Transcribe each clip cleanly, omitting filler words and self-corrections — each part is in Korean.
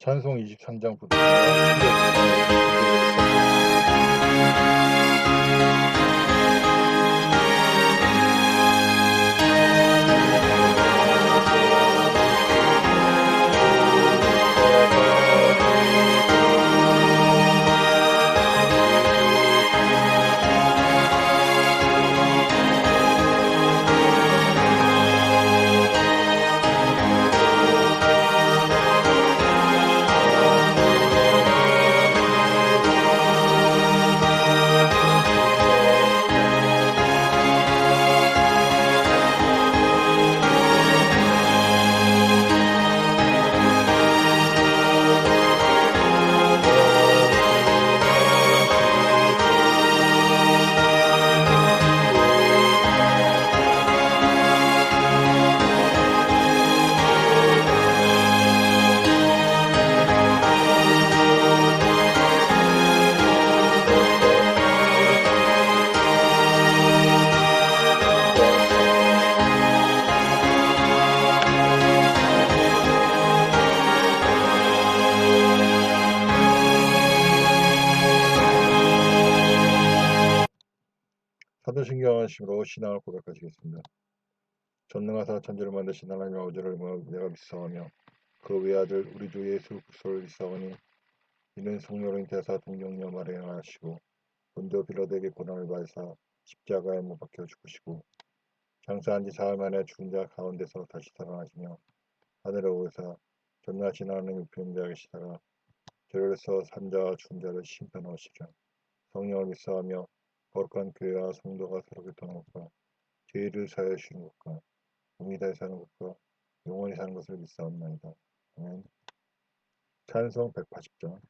찬송 23장부터 사도신경 하심으로 신앙을 고백하시겠습니다. 전능하사 천지를 만드신 하나님의 아버지를 내가 믿사오며 그 외아들 우리 주 예수 그리스도를 믿사오니 이는 성령으로 인태하사 동정녀 마리아를 하시고 본도 빌라도에게 고난을 받으사 십자가에 못 박혀 죽으시고 장사한 지 사흘 만에 죽은 자 가운데서 다시 살아나시며 하늘에 오르사 전능하신 하나님 우편에 계시다가 저리로서 산자와 죽은 자를 심판하시리라. 성령을 믿사오며 거룩한 교회와 성도가 서로 교통하는 것과 죄를 사하여 주시는 것과 몸이 다시 사는 것과 영원히 사는 것을 믿사옵나이다. 아멘. 찬송 180장.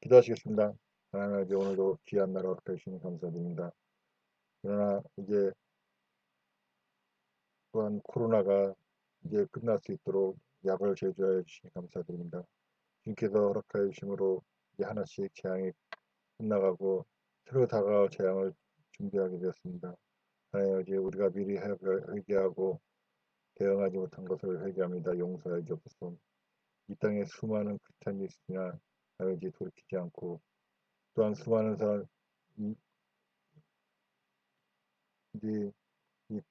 기도하시겠습니다. 하나님 아버지, 오늘도 귀한 나라 허락해 주시니 감사드립니다. 그러나 이제 또한 코로나가 이제 끝날 수 있도록 약을 제조하여 주시니 감사드립니다. 주님께서 허락하여 주심으로 이제 하나씩 재앙이 끝나가고 새로 다가올 재앙을 준비하게 되었습니다. 하나님 아버지, 우리가 미리 회개하고 대응하지 못한 것을 회개합니다. 용서해 주옵소서. 이 땅에 수많은 크리스찬이 있으나 아버지 돌이키지 않고 또한 수많은 사람 이제 이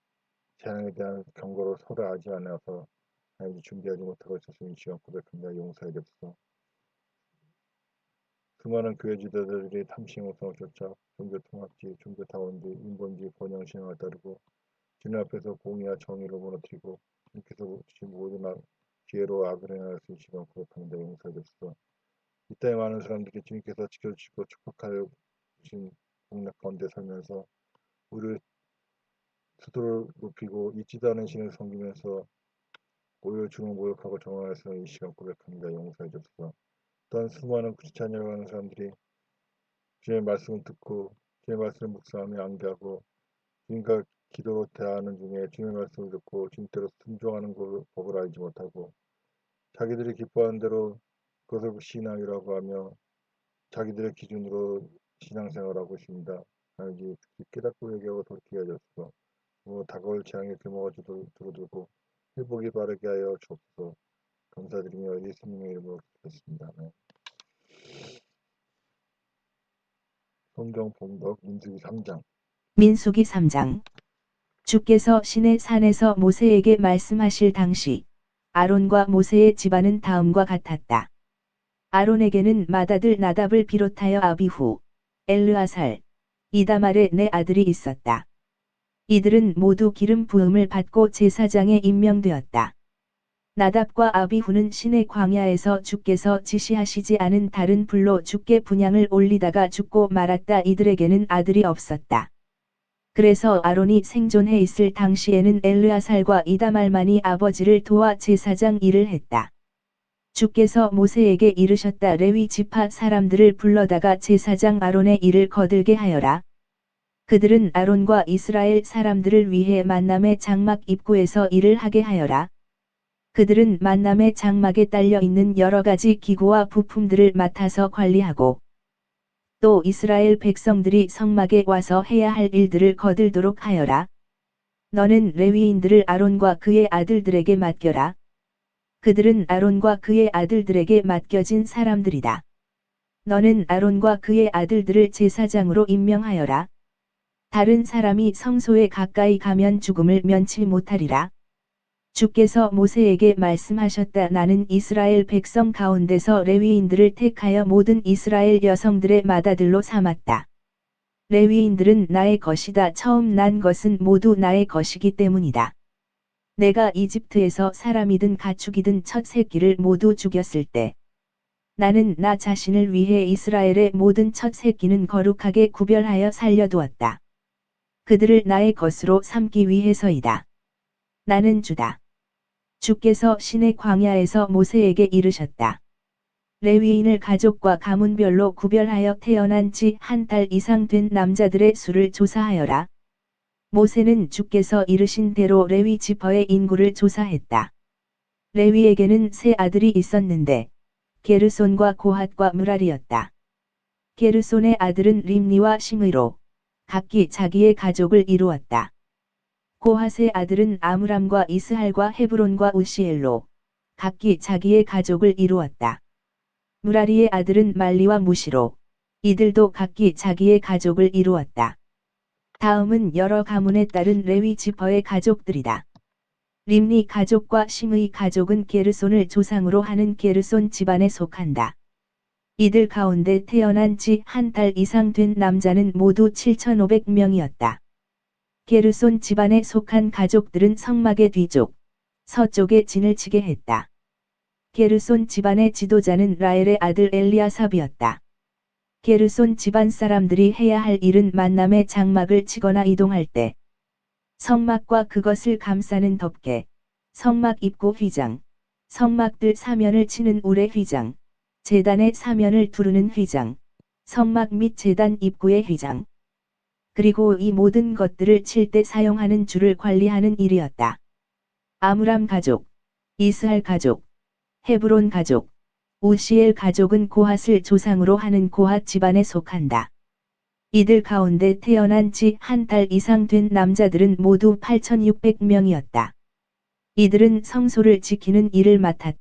재앙에 대한 경고를 서로 알지 않아서 아버지 준비하지 못하고 있었으니 시간 고백합니다. 용서해 주옵소서. 수많은 교회 지도자들이 탐심우성을 쫓아 종교통합지, 종교타원지, 인본주의 번영신앙을 따르고 주님 앞에서 공의와 정의를 무너뜨리고 주님께서 주신 모든 기회로 악을 행하여 쓰시면 고백합니다. 용서해 주소서. 이 땅의 많은 사람들이 주님께서 지켜주시고 축복하여 주신 복락 가운데 살면서 우리를 스스로를 높이고 잊지도 않은 신을 섬기면서 오히려 주님을 모욕하고 정화해서 이 시간 고백합니다. 용서해 주소서. 또한 수많은 크리스찬이라고 하는 사람들이 주님의 말씀을 듣고 주님의 말씀을 묵상하며 암기하고 주님과 기도로 대화하는 중에 주님의 말씀을 듣고 주님대로 순종하는 법을 알지 못하고 자기들이 기뻐하는 대로 그것을 신앙이라고 하며 자기들의 기준으로 신앙생활하고 있습니다. 하나님 깨닫고 얘기하고 돌이키게 하셔서 다가올 재앙의 규모가 줄어들고 회복이 바르게 하여 주옵소서. 감사드리며 예수님의 이름으로 기도했습니다. 네. 성경 봉독 민수기 3장. 주께서 시내 산에서 모세에게 말씀하실 당시 아론과 모세의 집안은 다음과 같았다. 아론에게는 맏아들 나답을 비롯하여 아비후, 엘르아살, 이다말의 네 아들이 있었다. 이들은 모두 기름 부음을 받고 제사장에 임명되었다. 나답과 아비후는 시내 광야에서 주께서 지시하시지 않은 다른 불로 주께 분향을 올리다가 죽고 말았다. 이들에게는 아들이 없었다. 그래서 아론이 생존해 있을 당시에는 엘르아살과 이다말만이 아버지를 도와 제사장 일을 했다. 주께서 모세에게 이르셨다. 레위 지파 사람들을 불러다가 제사장 아론의 일을 거들게 하여라. 그들은 아론과 이스라엘 사람들을 위해 만남의 장막 입구에서 일을 하게 하여라. 그들은 만남의 장막에 딸려 있는 여러 가지 기구와 부품들을 맡아서 관리하고 또 이스라엘 백성들이 성막에 와서 해야 할 일들을 거들도록 하여라. 너는 레위인들을 아론과 그의 아들들에게 맡겨라. 그들은 아론과 그의 아들들에게 맡겨진 사람들이다. 너는 아론과 그의 아들들을 제사장으로 임명하여라. 다른 사람이 성소에 가까이 가면 죽음을 면치 못하리라. 주께서 모세에게 말씀하셨다. 나는 이스라엘 백성 가운데서 레위인들을 택하여 모든 이스라엘 여성들의 맏아들로 삼았다. 레위인들은 나의 것이다. 처음 난 것은 모두 나의 것이기 때문이다. 내가 이집트에서 사람이든 가축이든 첫 새끼를 모두 죽였을 때 나는 나 자신을 위해 이스라엘의 모든 첫 새끼는 거룩하게 구별하여 살려두었다. 그들을 나의 것으로 삼기 위해서이다. 나는 주다. 주께서 시내 광야에서 모세에게 이르셨다. 레위인을 가족과 가문별로 구별하여 태어난 지 한 달 이상 된 남자들의 수를 조사하여라. 모세는 주께서 이르신 대로 레위 지파의 인구를 조사했다. 레위에게는 세 아들이 있었는데 게르손과 고핫과 므랄이었다. 게르손의 아들은 림니와 심의로 각기 자기의 가족을 이루었다. 고핫의 아들은 아므람과 이스할과 헤브론과 우시엘로 각기 자기의 가족을 이루었다. 무라리의 아들은 말리와 무시로 이들도 각기 자기의 가족을 이루었다. 다음은 여러 가문에 따른 레위 지파의 가족들이다. 림니 가족과 심의 가족은 게르손을 조상으로 하는 게르손 집안에 속한다. 이들 가운데 태어난 지 한 달 이상 된 남자는 모두 7,500명이었다. 게르손 집안에 속한 가족들은 성막의 뒤쪽, 서쪽에 진을 치게 했다. 게르손 집안의 지도자는 라엘의 아들 엘리아삽이었다. 게르손 집안 사람들이 해야 할 일은 만남의 장막을 치거나 이동할 때 성막과 그것을 감싸는 덮개, 성막 입구 휘장, 성막들 사면을 치는 우레 휘장, 제단의 사면을 두르는 휘장, 성막 및 제단 입구의 휘장, 그리고 이 모든 것들을 칠 때 사용하는 줄을 관리하는 일이었다. 아므람 가족, 이스할 가족, 헤브론 가족, 우시엘 가족은 고핫을 조상으로 하는 고핫 집안에 속한다. 이들 가운데 태어난 지 한 달 이상 된 남자들은 모두 8,600명이었다. 이들은 성소를 지키는 일을 맡았다.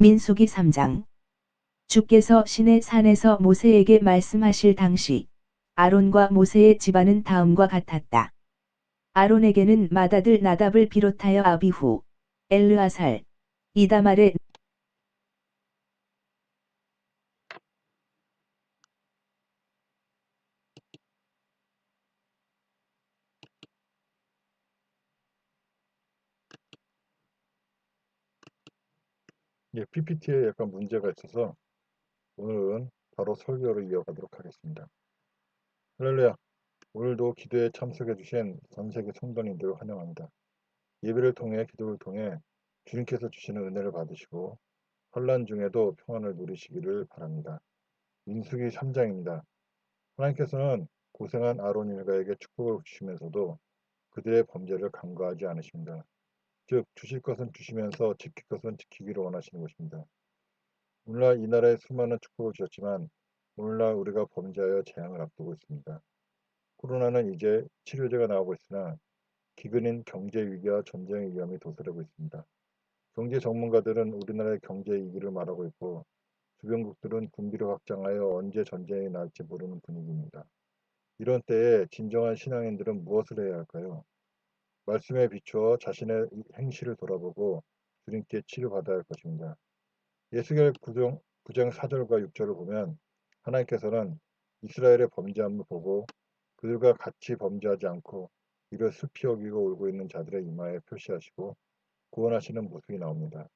민수기 3장. 주께서 시내 산에서 모세에게 말씀하실 당시 아론과 모세의 집안은 다음과 같았다. 아론에게는 맏아들 나답을 비롯하여 아비후, 엘르아살, 이다말의 예, PPT에 약간 문제가 있어서 오늘은 바로 설교로 이어가도록 하겠습니다. 할렐루야. 오늘도 기도에 참석해 주신 전 세계 성도님들을 환영합니다. 예배를 통해 기도를 통해 주님께서 주시는 은혜를 받으시고 환난 중에도 평안을 누리시기를 바랍니다. 민수기 3장입니다. 하나님께서는 고생한 아론 일가에게 축복을 주시면서도 그들의 범죄를 간과하지 않으십니다. 즉 주실 것은 주시면서 지킬 것은 지키기를 원하시는 것입니다. 오늘날 이 나라에 수많은 축복을 주셨지만 오늘날 우리가 범죄하여 재앙을 앞두고 있습니다. 코로나는 이제 치료제가 나오고 있으나 기근인 경제 위기와 전쟁의 위험이 도사리고 있습니다. 경제 전문가들은 우리나라의 경제 위기를 말하고 있고 주변국들은 군비를 확장하여 언제 전쟁이 날지 모르는 분위기입니다. 이런 때에 진정한 신앙인들은 무엇을 해야 할까요? 말씀에 비추어 자신의 행실을 돌아보고 주님께 치료받아야 할 것입니다. 예수겔 9장 4절과 6절을 보면 하나님께서는 이스라엘의 범죄함을 보고 그들과 같이 범죄하지 않고 이를 슬피 여기고 울고 있는 자들의 이마에 표시하시고 구원하시는 모습이 나옵니다.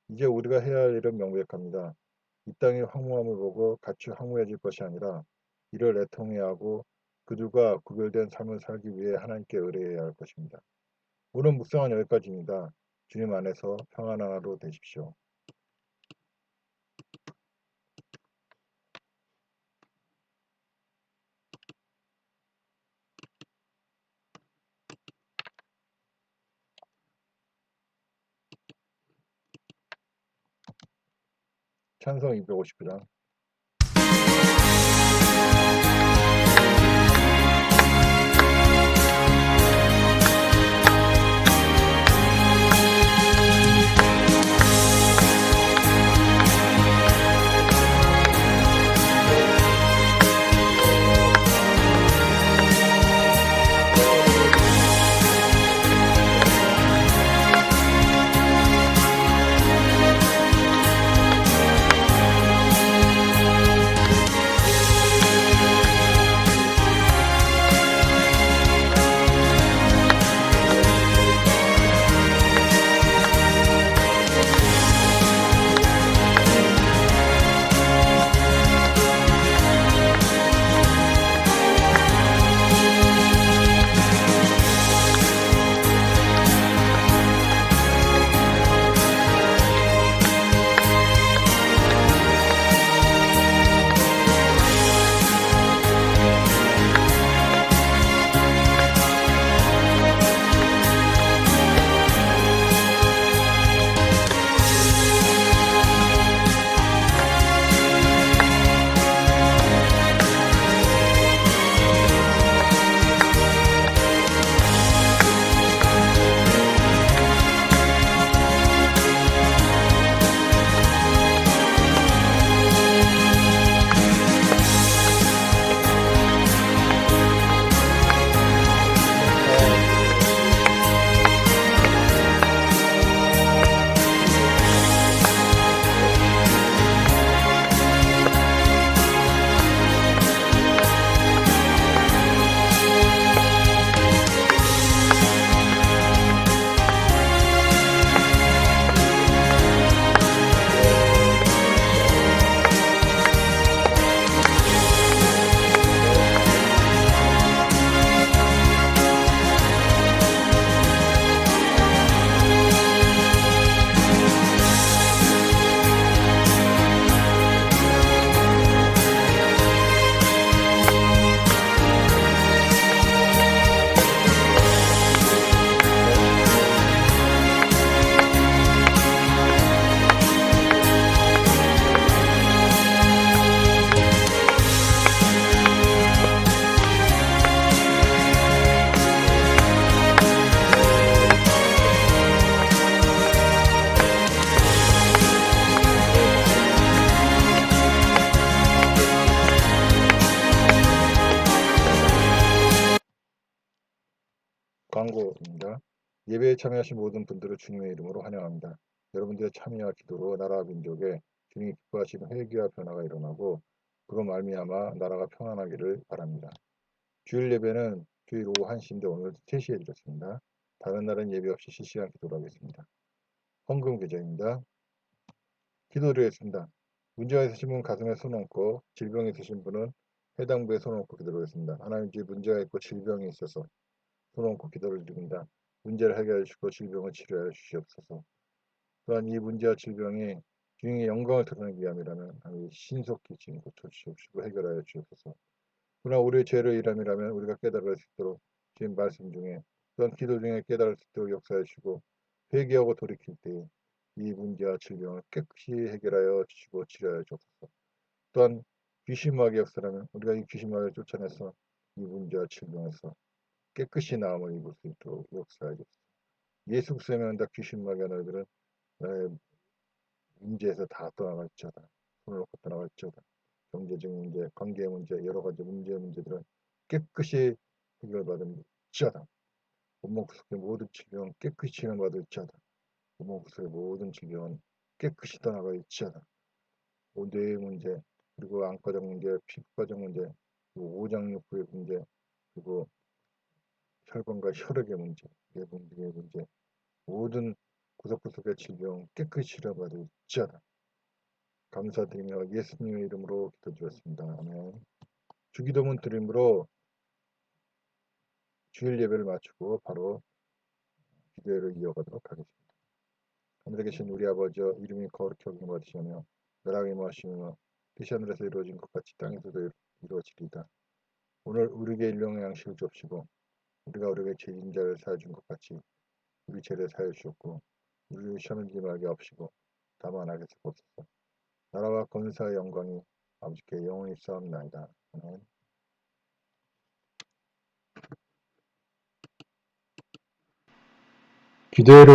이제 우리가 해야 할 일은 명백합니다. 이 땅의 황무함을 보고 같이 황무해질 것이 아니라 이를 애통해야 하고 그들과 구별된 삶을 살기 위해 하나님께 의뢰해야 할 것입니다. 오늘 묵상은 여기까지입니다. 주님 안에서 평안한 하루 되십시오. 찬송 259장. 광고입니다. 예배에 참여하신 모든 분들을 주님의 이름으로 환영합니다. 여러분들의 참여와 기도로 나라와 민족에 주님이 기뻐하시는 회개와 변화가 일어나고 그로 말미암아 나라가 평안하기를 바랍니다. 주일 예배는 주일 오후 1시인데 오늘 3시에 드렸습니다. 다른 날은 예배 없이 실시간 기도를 하겠습니다. 헌금 계좌입니다. 기도드리겠습니다. 문제가 있으신 분은 가슴에 손 얹고 질병이 있으신 분은 해당 부에 손 얹고 기도하겠습니다. 하나님 주에 문제가 있고 질병이 있어서 손 얹고 기도를 드립니다. 문제를 해결해 주시고 질병을 치료해 주시옵소서. 또한 이 문제와 질병이 주님의 영광을 드러내기 위함이라면 신속히 지금 고쳐주시옵시고 해결하여 주옵소서. 그러나 우리의 죄로 일함이라면 우리가 깨달을 수 있도록 지금 말씀 중에 또한 기도 중에 깨달을 수 있도록 역사해 주시고 회개하고 돌이킬 때 이 문제와 질병을 깨끗이 해결하여 주시고 치료하여 주옵소서. 또한 귀신마귀 역사라면 우리가 이 귀신마귀를 쫓아내서 이 문제와 질병에서 깨끗이 나음을 입을 수 있도록 역사하여 주옵소서. 예수 그리스도의 명다 귀신마귀와 너희들은 나의 문제에서 다 떠나갈지어다. 손을 놓고 떠나갈지어다. 경제적 문제, 관계 문제, 여러 가지 문제들은 깨끗이 해결받을지어다. 온몸 구석의 모든 질병은 깨끗이 치료받을지어다. 온몸 구석의 모든 질병은 깨끗이 떠나갈지어다. 뇌의 문제, 그리고 안과적 문제, 피부과적 문제, 그리고 오장육부의 문제, 그리고 혈관과 혈액의 문제, 내분비의 문제, 모든 구석구석의 질병 깨끗이 치료받을지어다. 감사드리며 예수님의 이름으로 기도드렸습니다. 아멘. 주기도문 드림으로 주일 예배를 마치고 바로 기도회를 이어가도록 하겠습니다. 하늘에 계신 우리 아버지여 이름이 거룩히 여김 받으시며 나라가 임하시며 뜻이 하늘에서 이루어진 것 같이 땅에서도 이루어지리이다. 오늘 우리에게 일용의 양식을 주옵시고 우리가 우리에게 죄진 자를 사하여 준 것 같이 우리 죄를 사하여 주옵고 우리를 시험에 들게 하게 하옵시고 다만 악에서 구하옵소서. 나라와 권세와 영광이 아버지께 영원히 있사옵나이다. 아멘. 기도회를